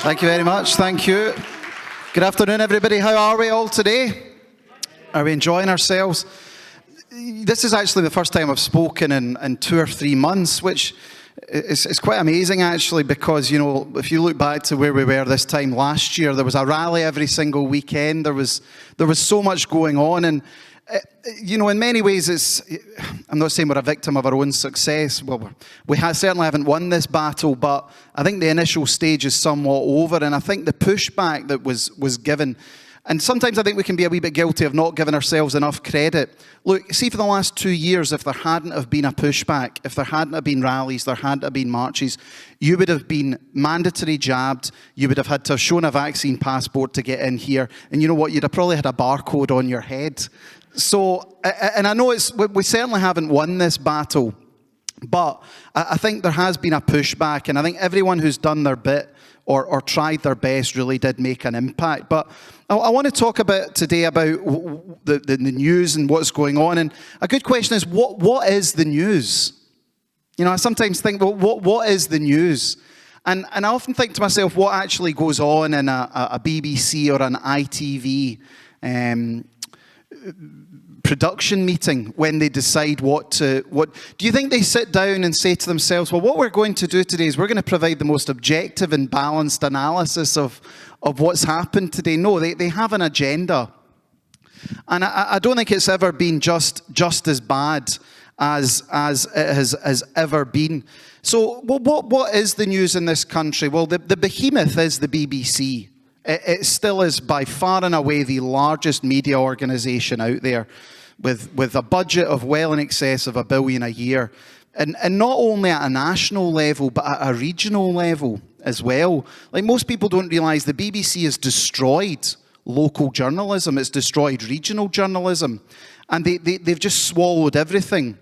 Thank you very much. Thank you. Good afternoon, everybody. How are we all today? Are we enjoying ourselves? This is actually the first time I've spoken in 2 or 3 months, which is quite amazing, actually, because, you know, if you look back to where we were this time last year, there was a rally every single weekend. There was so much going on, and you know, in many ways, I'm not saying we're a victim of our own success. Well, we certainly haven't won this battle, but I think the initial stage is somewhat over, and I think the pushback that was given, and sometimes I think we can be a wee bit guilty of not giving ourselves enough credit. Look, see, for the last 2 years, if there hadn't have been a pushback, if there hadn't have been rallies, there hadn't have been marches, you would have been mandatory jabbed, you would have had to have shown a vaccine passport to get in here, and you know what, you'd have probably had a barcode on your head. So, and I know we certainly haven't won this battle, but I think there has been a pushback, and I think everyone who's done their bit or tried their best really did make an impact. But I want to talk today about the news and what's going on. And a good question is, what is the news? You know, I sometimes think, well, what is the news? And I often think to myself, what actually goes on in a BBC or an ITV production meeting when they decide what do you think they sit down and say to themselves, well, what we're going to do today is we're going to provide the most objective and balanced analysis of what's happened today? No, they have an agenda. And I don't think it's ever been just as bad as it has ever been. So what is the news in this country? Well, the behemoth is the BBC. It still is by far and away the largest media organisation out there, with a budget of well in excess of $1 billion a year. And not only at a national level, but at a regional level as well. Like, most people don't realise the BBC has destroyed local journalism, it's destroyed regional journalism, and they've just swallowed everything.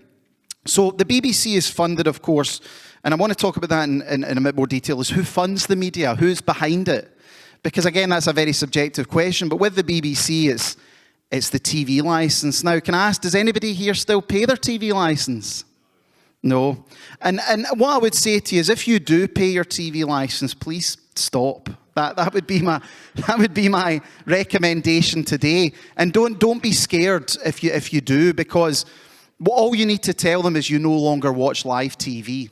So the BBC is funded, of course, and I want to talk about that in a bit more detail, is who funds the media, who's behind it? Because, again, that's a very subjective question. But with the BBC, it's the TV licence. Now, can I ask, does anybody here still pay their TV licence? No. And what I would say to you is, if you do pay your TV licence, please stop. That would be my recommendation today. And don't be scared if you do, because all you need to tell them is you no longer watch live TV.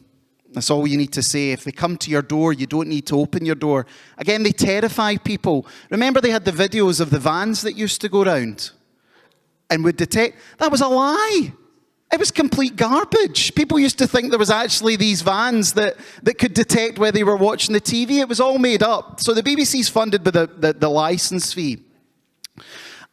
That's all you need to say. If they come to your door, you don't need to open your door. Again, they terrify people. Remember, they had the videos of the vans that used to go round and would detect. That was a lie. It was complete garbage. People used to think there was actually these vans that could detect whether they were watching the TV. It was all made up. So the BBC's funded by the licence fee.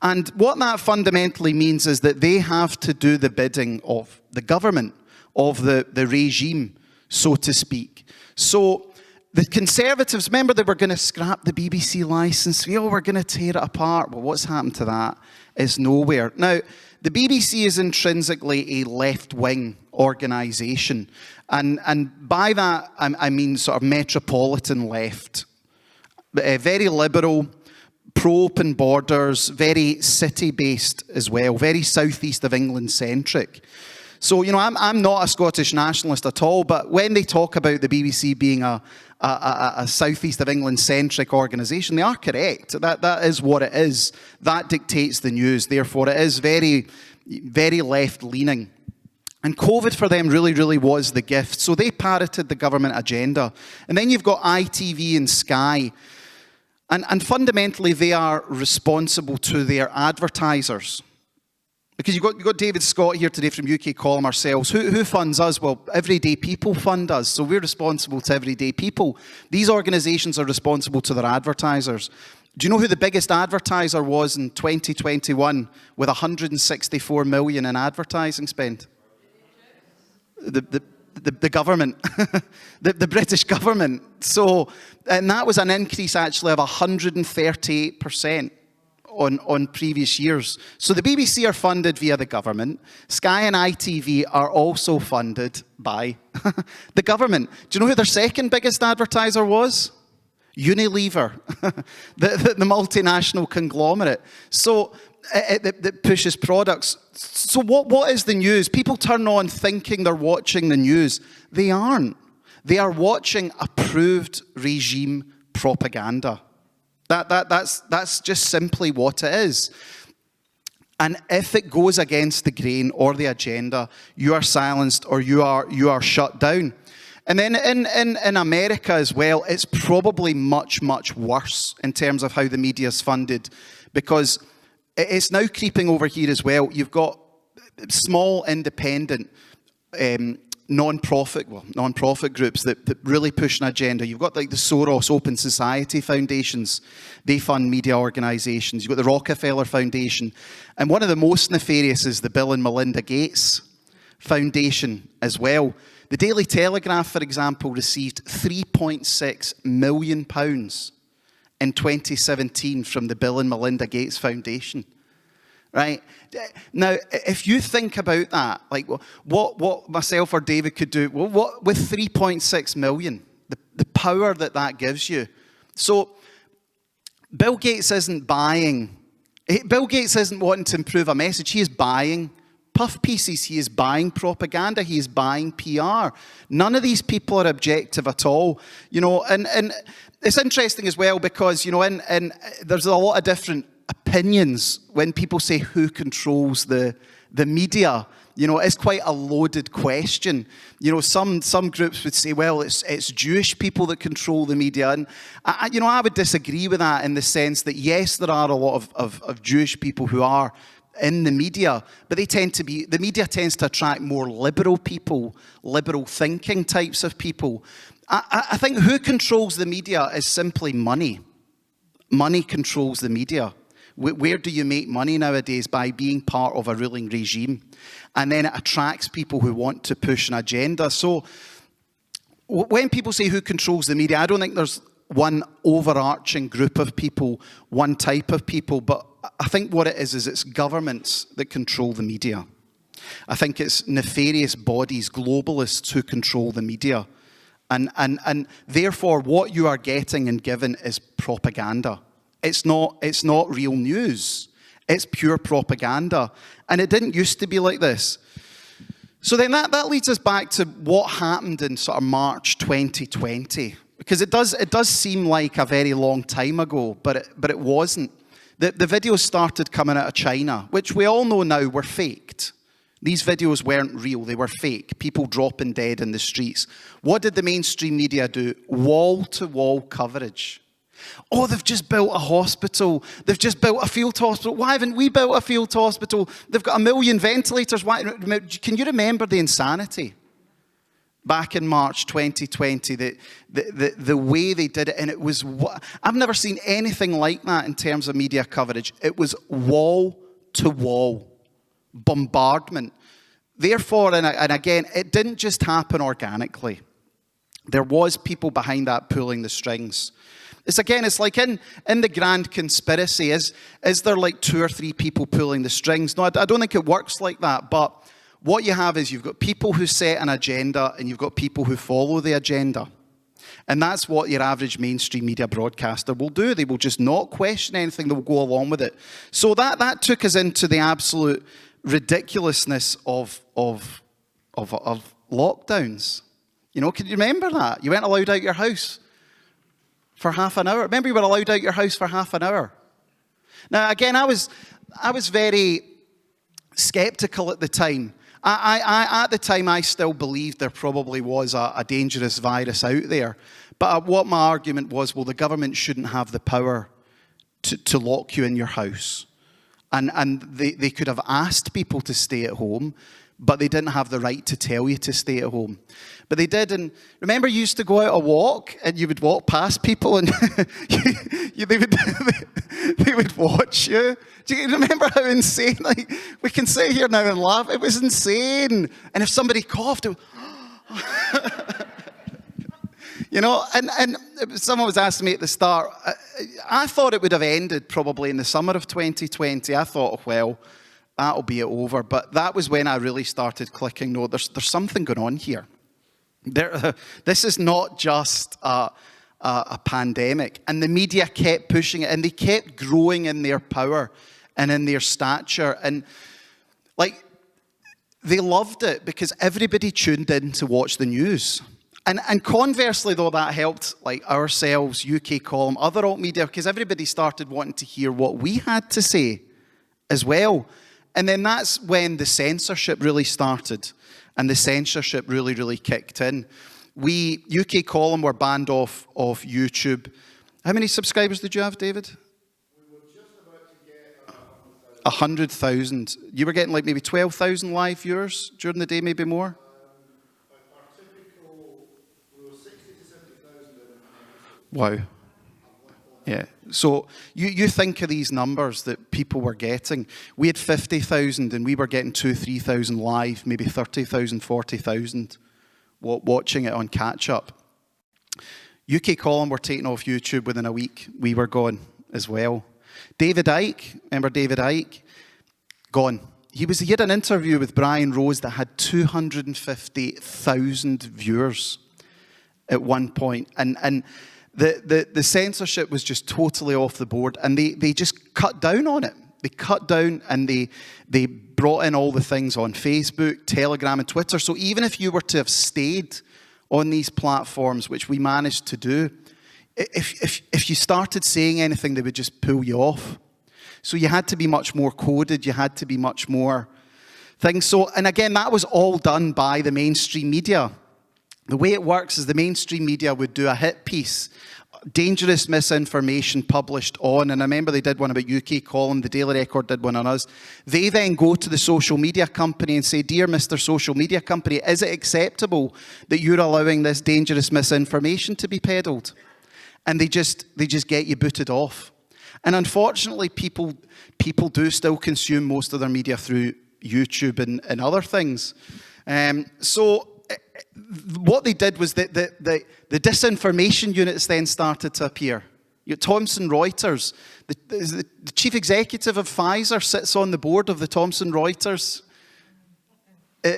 And what that fundamentally means is that they have to do the bidding of the government, of the regime, so to speak. So the Conservatives, remember, they were going to scrap the BBC licence. We're going to tear it apart. Well, what's happened to that is nowhere. Now, the BBC is intrinsically a left-wing organisation. And by that, I mean sort of metropolitan left. Very liberal, pro-open borders, very city-based as well, very southeast of England-centric. So, you know, I'm not a Scottish nationalist at all, but when they talk about the BBC being a southeast of England-centric organisation, they are correct. That is what it is. That dictates the news. Therefore, it is very, very left-leaning. And COVID for them really, really was the gift. So they parroted the government agenda. And then you've got ITV and Sky. And fundamentally, they are responsible to their advertisers. Because you've got David Scott here today from UK Column ourselves. Who funds us? Well, everyday people fund us. So we're responsible to everyday people. These organisations are responsible to their advertisers. Do you know who the biggest advertiser was in 2021 with 164 million in advertising spend? The government, the British government. So, and that was an increase actually of 138%. On previous years. So the BBC are funded via the government. Sky and ITV are also funded by the government. Do you know who their second biggest advertiser was? Unilever, the multinational conglomerate. So that pushes products. So what is the news? People turn on thinking they're watching the news. They aren't. They are watching approved regime propaganda. That's just simply what it is. And if it goes against the grain or the agenda, you are silenced or you are shut down. And then in America as well, it's probably much, much worse in terms of how the media is funded, because it's now creeping over here as well. You've got small, independent, non-profit groups that really push an agenda. You've got like the Soros Open Society Foundations. They fund media organizations. You've got the Rockefeller Foundation. And one of the most nefarious is the Bill and Melinda Gates Foundation as well. The Daily Telegraph, for example, received £3.6 million in 2017 from the Bill and Melinda Gates Foundation. Right? Now, if you think about that, like what myself or David could do, well, what with 3.6 million, the power that gives you. So Bill Gates isn't buying. Bill Gates isn't wanting to improve a message. He is buying puff pieces. He is buying propaganda. He is buying PR. None of these people are objective at all. You know, and it's interesting as well because, you know, and there's a lot of different opinions when people say who controls the media. You know, it's quite a loaded question. You know, some groups would say, well, it's Jewish people that control the media. And, I would disagree with that in the sense that, yes, there are a lot of Jewish people who are in the media, but the media tends to attract more liberal people, liberal thinking types of people. I think who controls the media is simply money. Money controls the media. Where do you make money nowadays? By being part of a ruling regime. And then it attracts people who want to push an agenda. So when people say who controls the media, I don't think there's one overarching group of people, one type of people, but I think what it is it's governments that control the media. I think it's nefarious bodies, globalists who control the media. And therefore what you are getting and given is propaganda. It's not real news. It's pure propaganda. And it didn't used to be like this. So then that leads us back to what happened in sort of March 2020. Because it does seem like a very long time ago, but it wasn't. The videos started coming out of China, which we all know now were faked. These videos weren't real, they were fake. People dropping dead in the streets. What did the mainstream media do? Wall-to-wall coverage. Oh, they've just built a hospital. They've just built a field hospital. Why haven't we built a field hospital? They've got 1 million ventilators. Why? Can you remember the insanity? Back in March 2020, the way they did it, and it was, I've never seen anything like that in terms of media coverage. It was wall-to-wall bombardment. Therefore, and again, it didn't just happen organically. There was people behind that pulling the strings. It's like in the grand conspiracy, is there like 2 or 3 people pulling the strings? No, I don't think it works like that, but what you have is you've got people who set an agenda and you've got people who follow the agenda. And that's what your average mainstream media broadcaster will do. They will just not question anything. They'll go along with it. So that took us into the absolute ridiculousness of lockdowns. You know, can you remember that? You weren't allowed out your house for half an hour. Remember you were allowed out your house for half an hour. Now, again, I was very skeptical at the time. At the time, I still believed there probably was a dangerous virus out there. But what my argument was, well, the government shouldn't have the power to lock you in your house. And they could have asked people to stay at home, but they didn't have the right to tell you to stay at home. But they did. And remember, you used to go out a walk, and you would walk past people, and they would watch you. Do you remember how insane? Like, we can sit here now and laugh. It was insane. And if somebody coughed, it was, you know. And someone was asking me at the start. I thought it would have ended probably in the summer of 2020. I thought, well, that'll be it over. But that was when I really started clicking. No, there's something going on here. This is not just a pandemic. And the media kept pushing it, and they kept growing in their power and in their stature. And like, they loved it because everybody tuned in to watch the news. And conversely, though, that helped like ourselves, UK Column, other alt media, because everybody started wanting to hear what we had to say as well. And then that's when the censorship really started, and the censorship really, really kicked in. We, UK Column, were banned off of YouTube. How many subscribers did you have, David? We were just about to get 100,000. You were getting like maybe 12,000 live viewers during the day, maybe more? our typical, we were 60 to 70,000 in an episode. Wow. Yeah. So you think of these numbers that people were getting. We had 50,000 and we were getting 2,000, 3,000 live, maybe 30,000, 40,000 watching it on catch-up. UK Column were taken off YouTube within a week. We were gone as well. David Icke, remember David Icke? Gone. He had an interview with Brian Rose that had 250,000 viewers at one point. And the censorship was just totally off the board, and they just cut down on it. They cut down, and they brought in all the things on Facebook, Telegram, and Twitter. So even if you were to have stayed on these platforms, which we managed to do, if you started saying anything, they would just pull you off. So you had to be much more coded. You had to be much more things. So, and again, that was all done by the mainstream media. The way it works is the mainstream media would do a hit piece, dangerous misinformation published on, and I remember they did one about UK Column, the Daily Record did one on us. They then go to the social media company and say, "Dear Mr. Social Media Company, is it acceptable that you're allowing this dangerous misinformation to be peddled?" And they just get you booted off. And unfortunately, people do still consume most of their media through YouTube and other things. So what they did was that the disinformation units then started to appear. Thomson Reuters, the chief executive of Pfizer sits on the board of the Thomson Reuters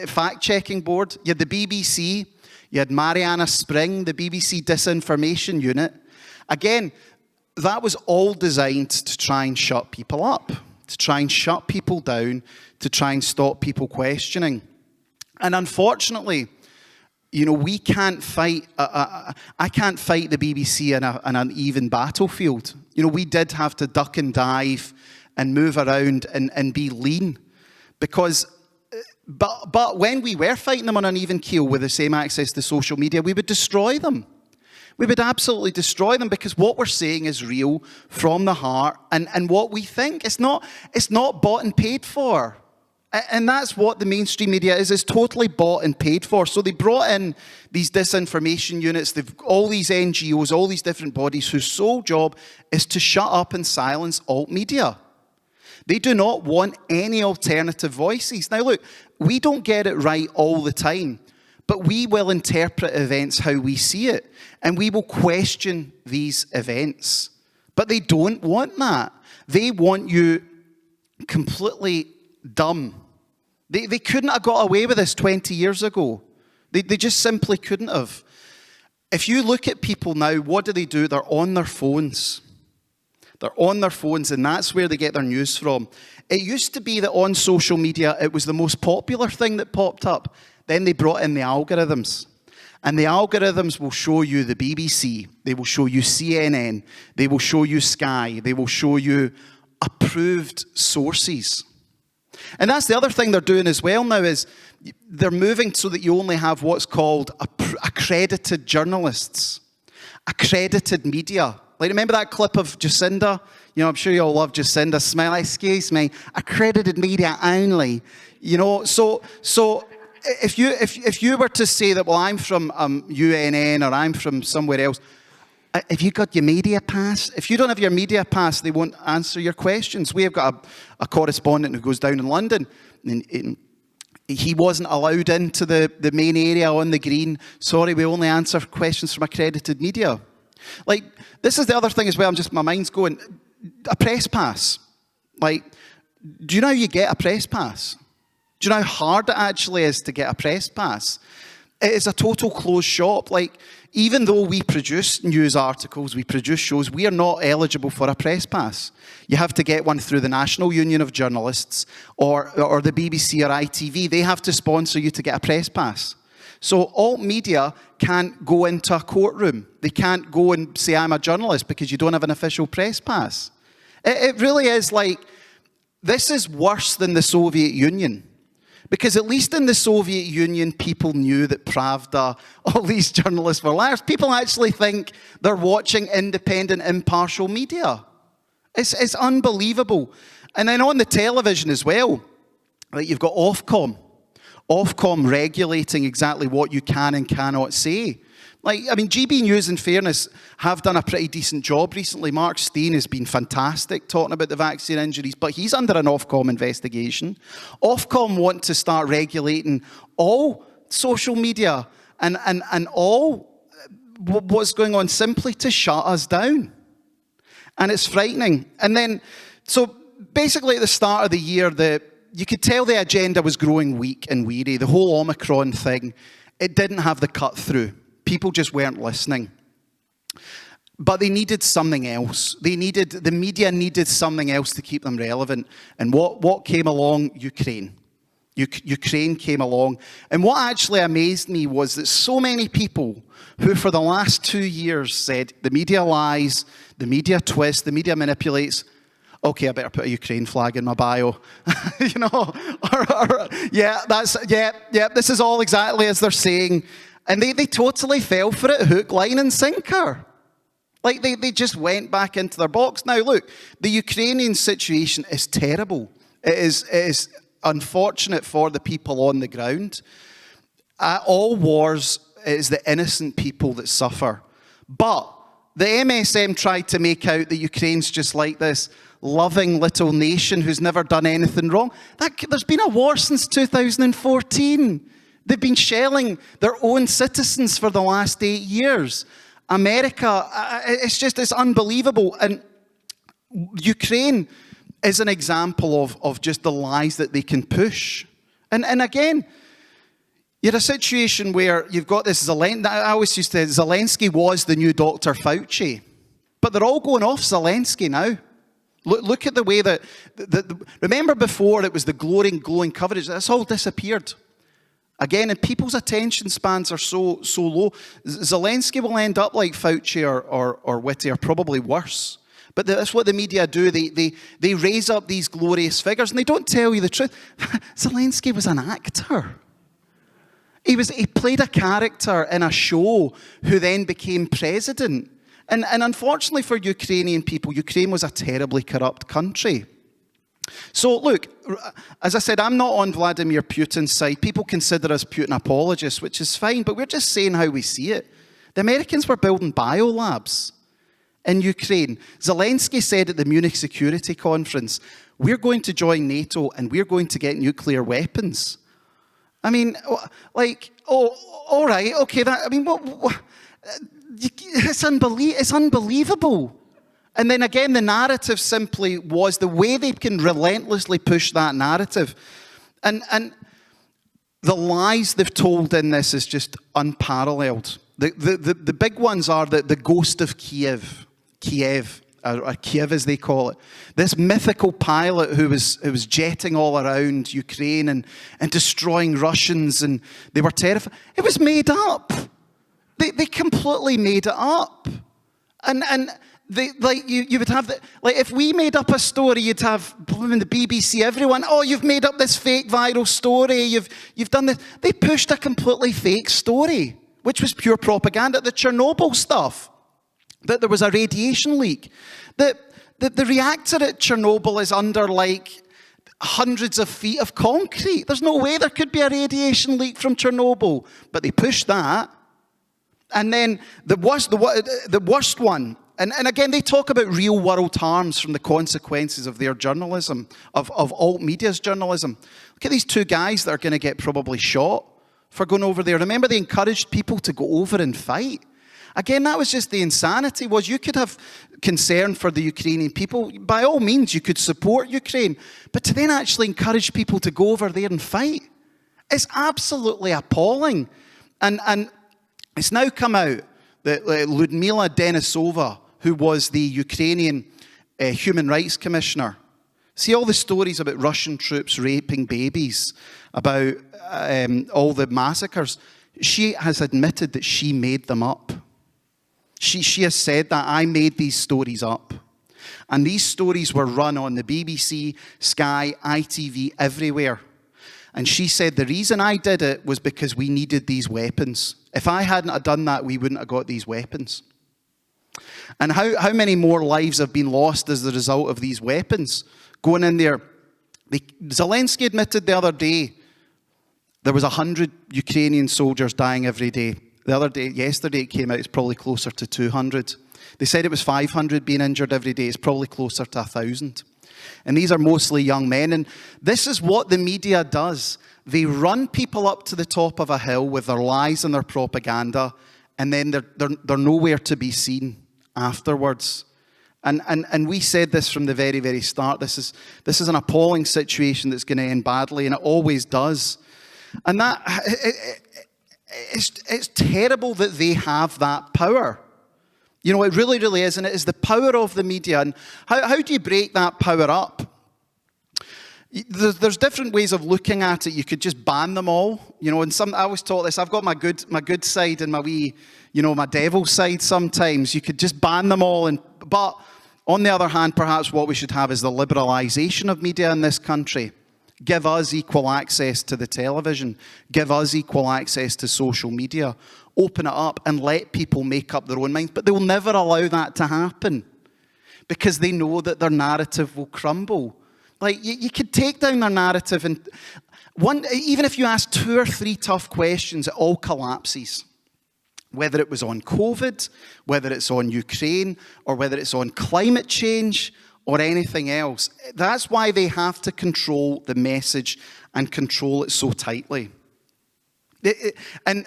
fact-checking board. You had the BBC, you had Mariana Spring, the BBC disinformation unit. Again, that was all designed to try and shut people up, to try and shut people down, to try and stop people questioning. And unfortunately, you know, we can't fight, I can't fight the BBC in an even battlefield. You know, we did have to duck and dive and move around and be lean. Because, but when we were fighting them on an even keel with the same access to social media, we would destroy them. We would absolutely destroy them, because what we're saying is real from the heart, and what we think, it's not bought and paid for. And that's what the mainstream media is totally bought and paid for. So they brought in these disinformation units, they've all these NGOs, all these different bodies whose sole job is to shut up and silence alt media. They do not want any alternative voices. Now look, we don't get it right all the time, but we will interpret events how we see it, and we will question these events. But they don't want that. They want you completely dumb. They couldn't have got away with this 20 years ago. They just simply couldn't have. If you look at people now, what do? They're on their phones. They're on their phones, and that's where they get their news from. It used to be that on social media, it was the most popular thing that popped up. Then they brought in the algorithms. And the algorithms will show you the BBC. They will show you CNN. They will show you Sky. They will show you approved sources. And that's the other thing they're doing as well now, is they're moving so that you only have what's called accredited journalists, accredited media. Like, remember that clip of Jacinda? You know, I'm sure you all love Jacinda. Smile, excuse me, accredited media only. You know, so if you were to say that, well, I'm from UNN or I'm from somewhere else, have you got your media pass? If you don't have your media pass, they won't answer your questions. We have got a correspondent who goes down in London, and he wasn't allowed into the main area on the green. Sorry, we only answer questions from accredited media. Like, this is the other thing as well. My mind's going, a press pass. Like, do you know how you get a press pass? Do you know how hard it actually is to get a press pass? It is a total closed shop. Like, even though we produce news articles, we produce shows, we are not eligible for a press pass. You have to get one through the National Union of Journalists or the BBC or ITV. They have to sponsor you to get a press pass. So alt media can't go into a courtroom. They can't go and say, I'm a journalist, because you don't have an official press pass. It really is like, this is worse than the Soviet Union. Because at least in the Soviet Union, people knew that Pravda, all these journalists were liars. People actually think they're watching independent, impartial media. It's unbelievable. And then on the television as well, like you've got Ofcom regulating exactly what you can and cannot say. Like, I mean, GB News, in fairness, have done a pretty decent job recently. Mark Steen has been fantastic talking about the vaccine injuries, but he's under an Ofcom investigation. Ofcom want to start regulating all social media and all what's going on, simply to shut us down. And it's frightening. And then, so basically at the start of the year, you could tell the agenda was growing weak and weary. The whole Omicron thing, it didn't have the cut through. People just weren't listening. But they needed something else. The media needed something else to keep them relevant. And what came along? Ukraine. Ukraine came along. And what actually amazed me was that so many people who for the last 2 years said, the media lies, the media twists, the media manipulates. Okay, I better put a Ukraine flag in my bio. You know, this is all exactly as they're saying. And they totally fell for it, hook, line, and sinker. Like, they just went back into their box. Now, look, the Ukrainian situation is terrible. It is unfortunate for the people on the ground. At all wars, it is the innocent people that suffer. But the MSM tried to make out that Ukraine's just like this loving little nation who's never done anything wrong. There's been a war since 2014. They've been shelling their own citizens for the last 8 years. America, it's unbelievable. And Ukraine is an example of just the lies that they can push. And again, you had a situation where you've got this Zelensky. I always used to say Zelensky was the new Dr. Fauci. But they're all going off Zelensky now. Look at the way that... remember before it was the glowing coverage. That's all disappeared. Again, and people's attention spans are so low. Zelensky will end up like Fauci or Whitty, or probably worse. But that's what the media do. They raise up these glorious figures, and they don't tell you the truth. Zelensky was an actor. He played a character in a show who then became president. And unfortunately for Ukrainian people, Ukraine was a terribly corrupt country. So look, as I said, I'm not on Vladimir Putin's side. People consider us Putin apologists, which is fine, but we're just saying how we see it. The Americans were building biolabs in Ukraine. Zelensky said at the Munich Security Conference, we're going to join NATO and we're going to get nuclear weapons. I mean, like, all right, okay, it's unbelievable. And then again, the narrative simply was the way they can relentlessly push that narrative. And the lies they've told in this is just unparalleled. The big ones are the ghost of Kiev, or Kiev as they call it. This mythical pilot who was jetting all around Ukraine and destroying Russians, and they were terrified. It was made up. They completely made it up. And you would have if we made up a story, you'd have the BBC, everyone, oh, you've made up this fake viral story, you've done this. They pushed a completely fake story, which was pure propaganda. The Chernobyl stuff, that there was a radiation leak, that the reactor at Chernobyl is under like hundreds of feet of concrete. There's no way there could be a radiation leak from Chernobyl, but they pushed that. And then the worst one. And again, they talk about real world harms from the consequences of their journalism, of alt media's journalism. Look at these two guys that are going to get probably shot for going over there. Remember, they encouraged people to go over and fight. Again, that was just the insanity. Was you could have concern for the Ukrainian people. By all means, you could support Ukraine. But to then actually encourage people to go over there and fight, it's absolutely appalling. And it's now come out that Ludmila Denisova, who was the Ukrainian Human Rights Commissioner. See all the stories about Russian troops raping babies, about all the massacres. She has admitted that she made them up. She has said that I made these stories up. And these stories were run on the BBC, Sky, ITV, everywhere. And she said the reason I did it was because we needed these weapons. If I hadn't have done that, we wouldn't have got these weapons. And how many more lives have been lost as the result of these weapons? Going in there. Zelensky admitted the other day there was 100 Ukrainian soldiers dying every day. Yesterday it came out, it's probably closer to 200. They said it was 500 being injured every day. It's probably closer to 1,000. And these are mostly young men. And this is what the media does. They run people up to the top of a hill with their lies and their propaganda, and then they're nowhere to be seen afterwards. And we said this from the very, very start. This is an appalling situation that's going to end badly, and it always does. And that it's terrible that they have that power. You know, it really, really is. And it is the power of the media. And how do you break that power up? There's different ways of looking at it. You could just ban them all. You know, and I always taught this. I've got my good side and my wee, you know, my devil side sometimes. You could just ban them all. But on the other hand, perhaps what we should have is the liberalisation of media in this country. Give us equal access to the television. Give us equal access to social media. Open it up and let people make up their own minds. But they will never allow that to happen because they know that their narrative will crumble. Like, you could take down their narrative and even if you ask 2 or 3 tough questions, it all collapses. Whether it was on COVID, whether it's on Ukraine, or whether it's on climate change, or anything else. That's why they have to control the message and control it so tightly. And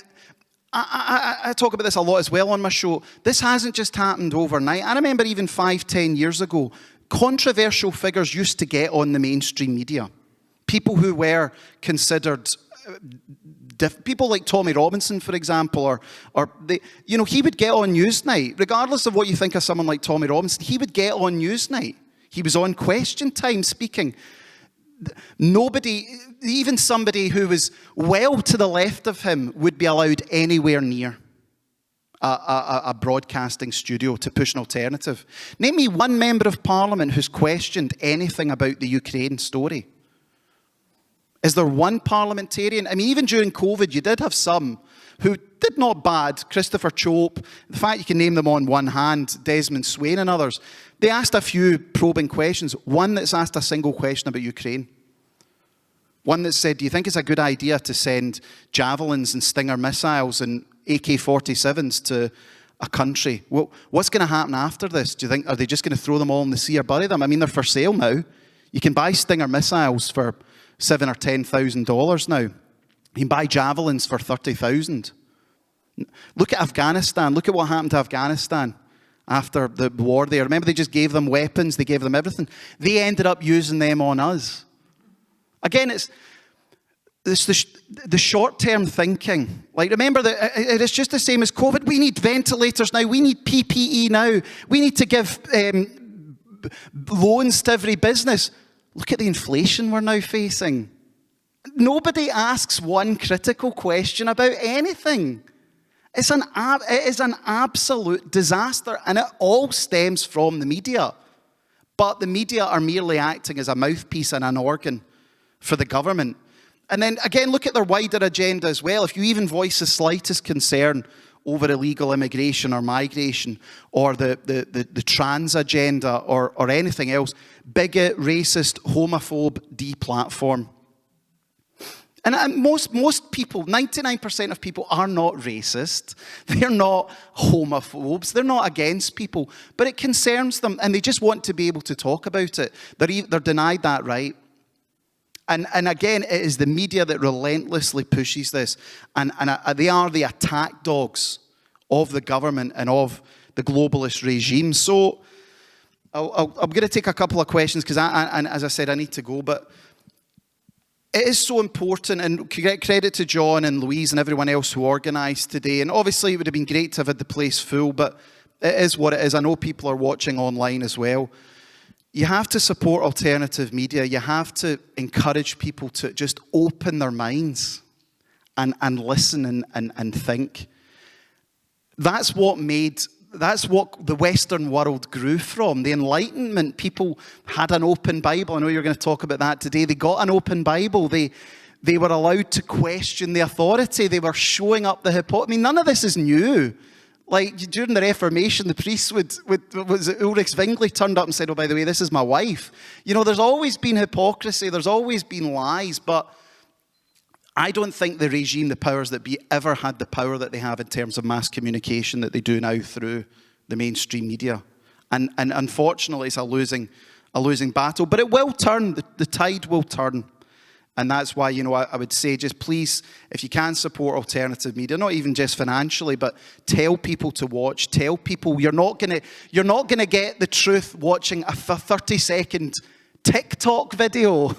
I talk about this a lot as well on my show. This hasn't just happened overnight. I remember even 5-10 years ago, controversial figures used to get on the mainstream media. People who were considered people like Tommy Robinson, for example, he would get on Newsnight. Regardless of what you think of someone like Tommy Robinson, he would get on Newsnight. He was on Question Time speaking. Nobody, even somebody who was well to the left of him, would be allowed anywhere near a broadcasting studio to push an alternative. Name me one member of parliament who's questioned anything about the Ukraine story. Is there one parliamentarian? I mean, even during COVID, you did have some who did not bad. Christopher Chope, the fact you can name them on one hand, Desmond Swayne and others. They asked a few probing questions. One that's asked a single question about Ukraine. One that said, do you think it's a good idea to send javelins and Stinger missiles and AK-47s to a country? Well, what's going to happen after this? Do you think, are they just going to throw them all in the sea or bury them? I mean, they're for sale now. You can buy Stinger missiles for $7,000 or $10,000 now. You can buy javelins for $30,000. Look at Afghanistan. Look at what happened to Afghanistan after the war there. Remember, they just gave them weapons. They gave them everything. They ended up using them on us. Again, it's the short-term thinking. Like, remember that it's just the same as COVID. We need ventilators now. We need PPE now. We need to give loans to every business. Look at the inflation we're now facing. Nobody asks one critical question about anything. It is an absolute disaster, and it all stems from the media. But the media are merely acting as a mouthpiece and an organ for the government. And then, again, look at their wider agenda as well. If you even voice the slightest concern over illegal immigration or migration or the trans agenda or anything else, bigot, racist, homophobe, deplatform. And most people, 99% of people are not racist. They're not homophobes. They're not against people. But it concerns them, and they just want to be able to talk about it. They're denied that right. And again, it is the media that relentlessly pushes this. And they are the attack dogs of the government and of the globalist regime. So I'm going to take a couple of questions because, as I said, I need to go. But it is so important, and credit to John and Louise and everyone else who organised today. And obviously, it would have been great to have had the place full, but it is what it is. I know people are watching online as well. You have to support alternative media. You have to encourage people to just open their minds and listen and think. That's what the Western world grew from. The Enlightenment, people had an open Bible. I know you're going to talk about that today. They got an open Bible. They were allowed to question the authority. They were showing up the hypocrisy. I mean, none of this is new. Like, during the Reformation, the priests was it Ulrich Zwingli turned up and said, oh, by the way, this is my wife. You know, there's always been hypocrisy. There's always been lies. But I don't think the regime, the powers that be, ever had the power that they have in terms of mass communication that they do now through the mainstream media. And unfortunately, it's a losing battle. But it will turn. The tide will turn. And that's why, you know, I would say just please, if you can support alternative media, not even just financially, but tell people to watch. Tell people you're not gonna get the truth watching a 30-second TikTok video.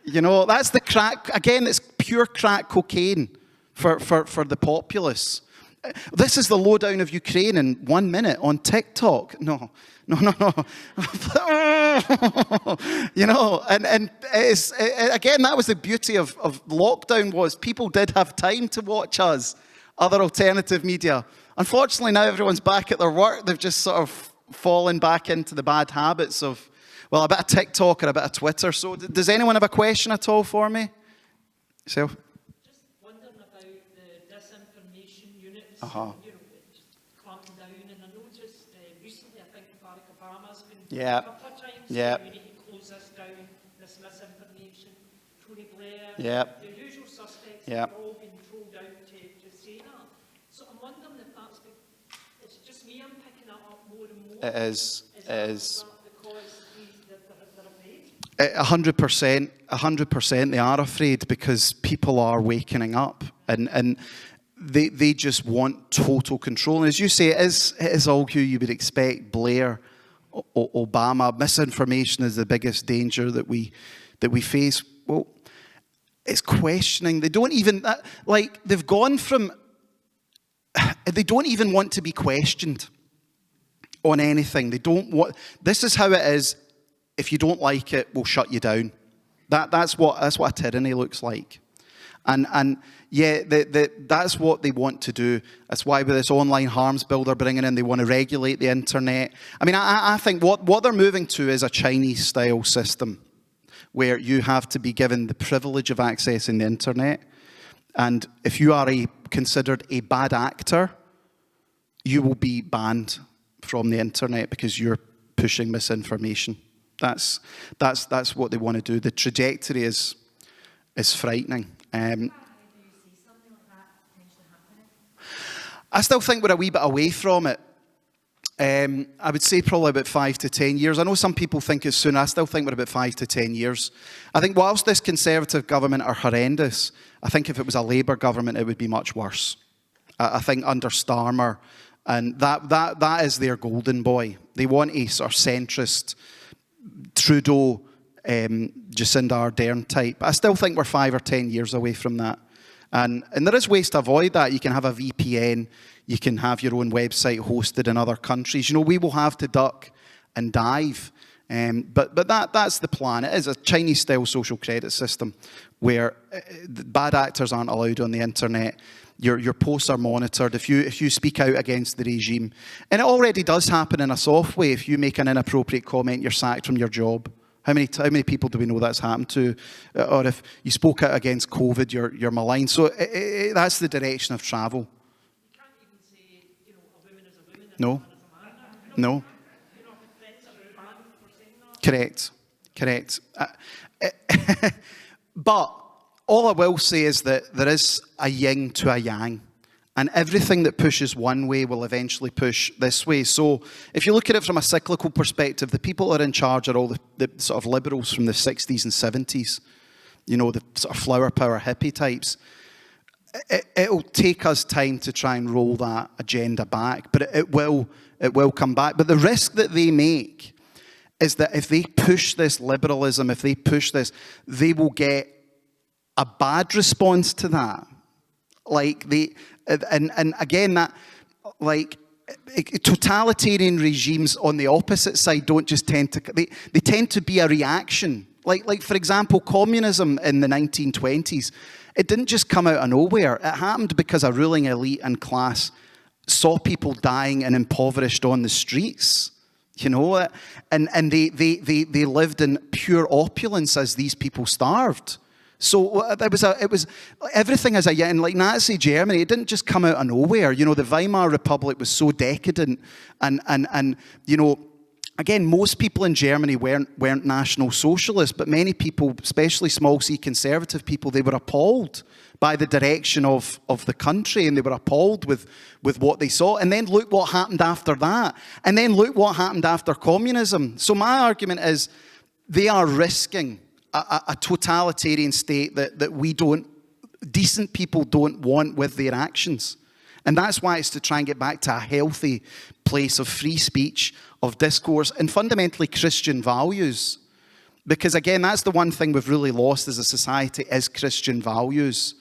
You know, that's the crack. Again, it's pure crack cocaine for the populace. This is the lowdown of Ukraine in 1 minute on TikTok. No. You know, and it's, again, that was the beauty of lockdown, was people did have time to watch us, other alternative media. Unfortunately, now everyone's back at their work. They've just sort of fallen back into the bad habits of, well, a bit of TikTok or a bit of Twitter. So does anyone have a question at all for me? Yourself? Just wondering about the disinformation units. Uh-huh. You know, just clamping down. And I know just recently, I think Barack Obama's been Yeah. a couple of times Yeah. saying we need to close this down, this misinformation. Tony Blair, Yeah. the usual suspects Yeah. have all been trolled out to say that. So I'm wondering if that's it's just me, I'm picking that up more and more. It is. It is. That because they're afraid? 100%, they are afraid because people are waking up and they just want total control. And as you say, it is all who you would expect. Blair, Obama, misinformation is the biggest danger that we face. Well, it's questioning. They don't even, they've gone from, they don't even want to be questioned on anything. They don't want, this is how it is. If you don't like it, we'll shut you down. That's what a tyranny looks like. And yeah, that's what they want to do. That's why with this online harms bill they're bringing in, they want to regulate the internet. I mean, I think what they're moving to is a Chinese-style system where you have to be given the privilege of accessing the internet. And if you are considered a bad actor, you will be banned from the internet because you're pushing misinformation. That's what they want to do. The trajectory is frightening. I still think we're a wee bit away from it. I would say probably about 5 to 10 years. I know some people think it's soon. I still think we're about 5 to 10 years. I think whilst this Conservative government are horrendous, I think if it was a Labour government, it would be much worse. I think under Starmer, and that is their golden boy. They want a sort of centrist Trudeau, Jacinda Ardern type. I still think we're 5 or 10 years away from that. And there is ways to avoid that. You can have a VPN. You can have your own website hosted in other countries. You know, we will have to duck and dive. But that's the plan. It is a Chinese-style social credit system where bad actors aren't allowed on the internet. Your posts are monitored. If you speak out against the regime, and it already does happen in a soft way. If you make an inappropriate comment, you're sacked from your job. How many people do we know that's happened to? Or if you spoke out against COVID, you're maligned. So that's the direction of travel. You can't even say, you know, a woman is a woman and No. a man is a man. No. You know, friends are banned for saying that. Correct. But all I will say is that there is a yin to a yang. And everything that pushes one way will eventually push this way. So if you look at it from a cyclical perspective, the people that are in charge are all the sort of liberals from the 60s and 70s. You know, the sort of flower power hippie types. It'll take us time to try and roll that agenda back. But it will come back. But the risk that they make is that if they push this liberalism, if they push this, they will get a bad response to that. And again, that, like, totalitarian regimes on the opposite side don't just tend to, they tend to be a reaction. Like for example, communism in the 1920s, it didn't just come out of nowhere. It happened because a ruling elite and class saw people dying and impoverished on the streets, you know, and they lived in pure opulence as these people starved. So it was everything as a young, like Nazi Germany, it didn't just come out of nowhere. You know, the Weimar Republic was so decadent, and you know, again, most people in Germany weren't National Socialists, but many people, especially small C conservative people, they were appalled by the direction of the country, and they were appalled with what they saw. And then look what happened after that. And then look what happened after communism. So my argument is they are risking a totalitarian state that we don't, decent people don't want with their actions. And that's why it's to try and get back to a healthy place of free speech, of discourse, and fundamentally Christian values. Because again, that's the one thing we've really lost as a society, is Christian values.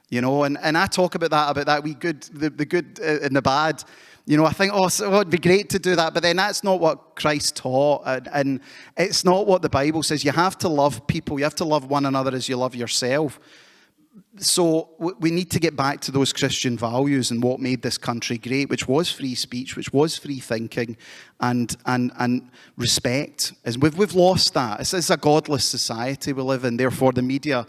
You know, and I talk about that we good, the good and the bad. You know, I think, it'd be great to do that, but then that's not what Christ taught, and it's not what the Bible says. You have to love people. You have to love one another as you love yourself. So we need to get back to those Christian values and what made this country great, which was free speech, which was free thinking, and respect. As we've lost that. It's a godless society we live in. Therefore, the media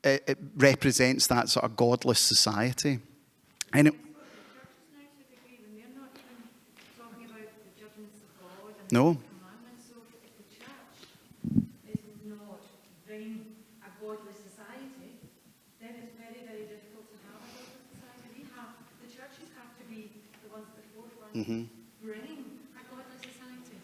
it represents that sort of godless society. And no. So if the church is not being a godless society, then it's very, very difficult to have a godless society. The churches have to be the ones at the forefront bringing a godless society.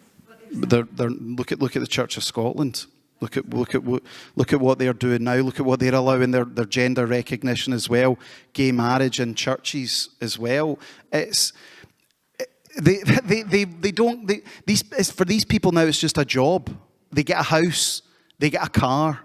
But look at the Church of Scotland. Look at what they're doing now. Look at what they're allowing their gender recognition as well, gay marriage in churches as well. For these people now, it's just a job. They get a house, they get a car.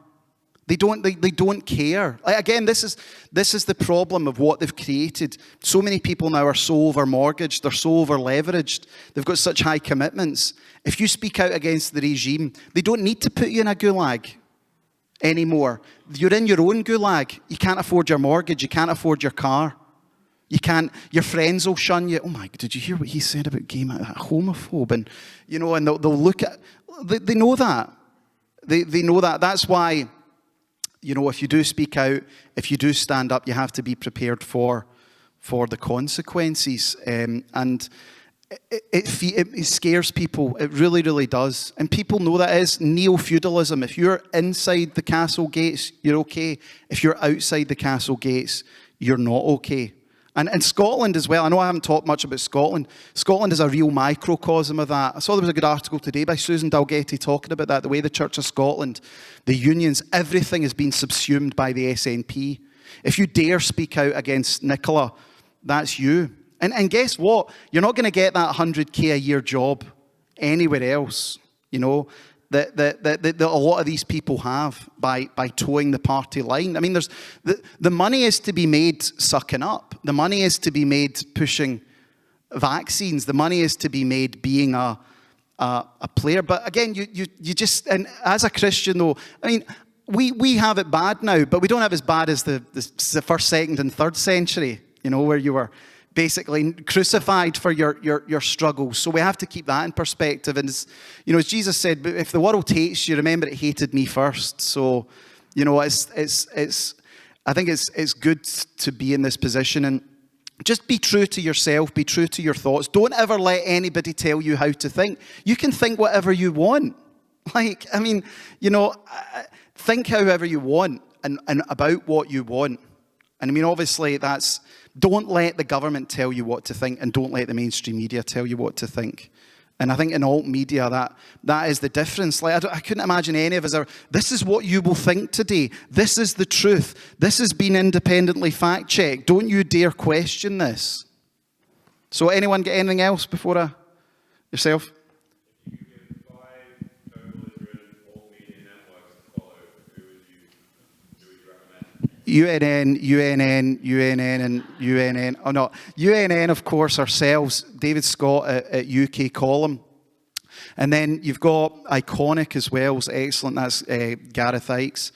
They don't care. Again, this is the problem of what they've created. So many people now are so over-mortgaged, they're so over-leveraged, they've got such high commitments. If you speak out against the regime, they don't need to put you in a gulag anymore. You're in your own gulag. You can't afford your mortgage, you can't afford your car. You can't, your friends will shun you. Oh my, did you hear what he said about gay man, that homophobe? And, you know, and they'll look at, they know that. They know that. That's why, you know, if you do speak out, if you do stand up, you have to be prepared for the consequences. And it scares people. It really, really does. And people know that is neo-feudalism. If you're inside the castle gates, you're okay. If you're outside the castle gates, you're not okay. And Scotland as well, I know I haven't talked much about Scotland. Scotland is a real microcosm of that. I saw there was a good article today by Susan Dalgetty talking about that, the way the Church of Scotland, the unions, everything has been subsumed by the SNP. If you dare speak out against Nicola, that's you. And guess what? You're not going to get that 100k a year job anywhere else, you know, that a lot of these people have by towing the party line. I mean, there's the money is to be made sucking up. The money is to be made pushing vaccines. The money is to be made being a player. But again, you just, and as a Christian though, I mean, we have it bad now, but we don't have as bad as the first, second, and third century. You know, where you were basically crucified for your struggles. So we have to keep that in perspective. And as, you know, as Jesus said, if the world hates you, remember it hated me first. So, you know, I think it's good to be in this position and just be true to yourself, be true to your thoughts. Don't ever let anybody tell you how to think. You can think whatever you want. Like, I mean, you know, think however you want and about what you want. And I mean, obviously that's, don't let the government tell you what to think, and don't let the mainstream media tell you what to think. And I think in alt media, that is the difference. Like, I couldn't imagine any of us this is what you will think today. This is the truth. This has been independently fact-checked. Don't you dare question this. So anyone get anything else before yourself? UNN, and UNN. Oh no, UNN, of course, ourselves, David Scott at UK Column. And then you've got Iconic as well, it's excellent. That's Gareth Ikes.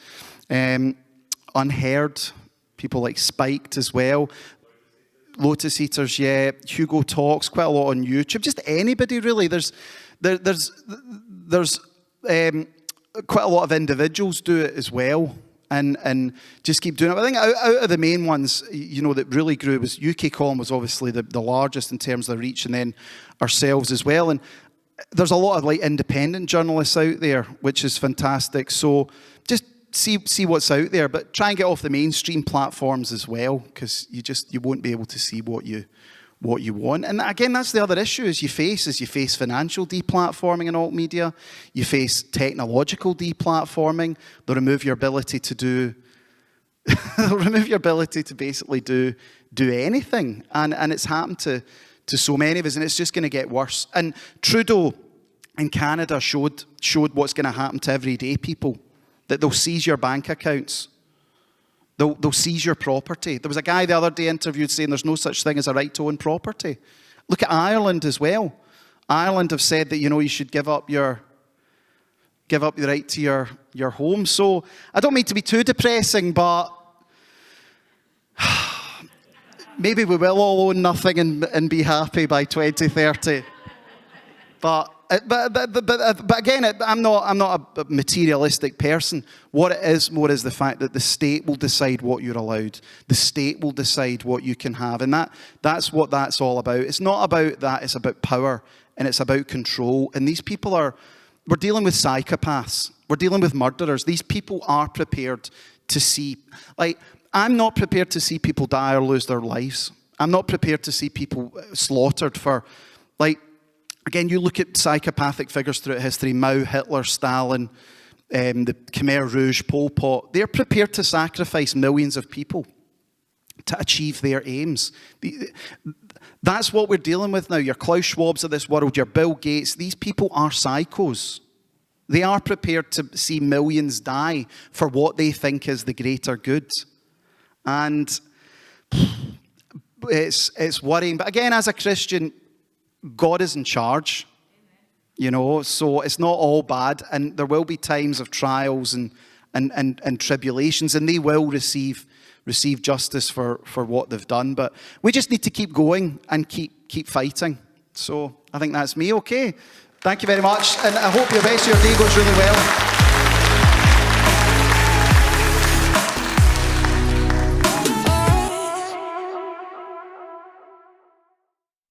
Unheard, people like Spiked as well. Lotus Eaters, yeah. Hugo Talks, quite a lot on YouTube. Just anybody really. There's quite a lot of individuals do it as well, and just keep doing it. I think out of the main ones, you know, that really grew was UK Column was obviously the largest in terms of the reach, and then ourselves as well. And there's a lot of like independent journalists out there, which is fantastic. So just see what's out there, but try and get off the mainstream platforms as well, because you won't be able to see what you want. And again, that's the other issue you face financial deplatforming in alt media, you face technological deplatforming. They'll remove your ability to do they'll remove your ability to basically do anything, and it's happened to so many of us, and it's just going to get worse. And Trudeau in Canada showed what's going to happen to everyday people, that they'll seize your bank accounts. They'll seize your property. There was a guy the other day interviewed saying there's no such thing as a right to own property. Look at Ireland as well. Ireland have said that, you know, you should give up the right to your home. So I don't mean to be too depressing, but maybe we will all own nothing and be happy by 2030. But again, I'm not a materialistic person. What it is more is the fact that the state will decide what you're allowed. The state will decide what you can have, and that's what that's all about. It's not about that. It's about power, and it's about control. And these people we're dealing with psychopaths. We're dealing with murderers. These people are prepared to see, like, I'm not prepared to see people die or lose their lives. I'm not prepared to see people slaughtered for, like, again, you look at psychopathic figures throughout history, Mao, Hitler, Stalin, the Khmer Rouge, Pol Pot. They're prepared to sacrifice millions of people to achieve their aims. That's what we're dealing with now. Your Klaus Schwabs of this world, your Bill Gates, these people are psychos. They are prepared to see millions die for what they think is the greater good. And it's worrying. But again, as a Christian, God is in charge, you know, so it's not all bad, and there will be times of trials and tribulations, and they will receive justice for what they've done. But we just need to keep going and keep fighting. So I think that's me. Okay, thank you very much, and I hope the rest of your day goes really well.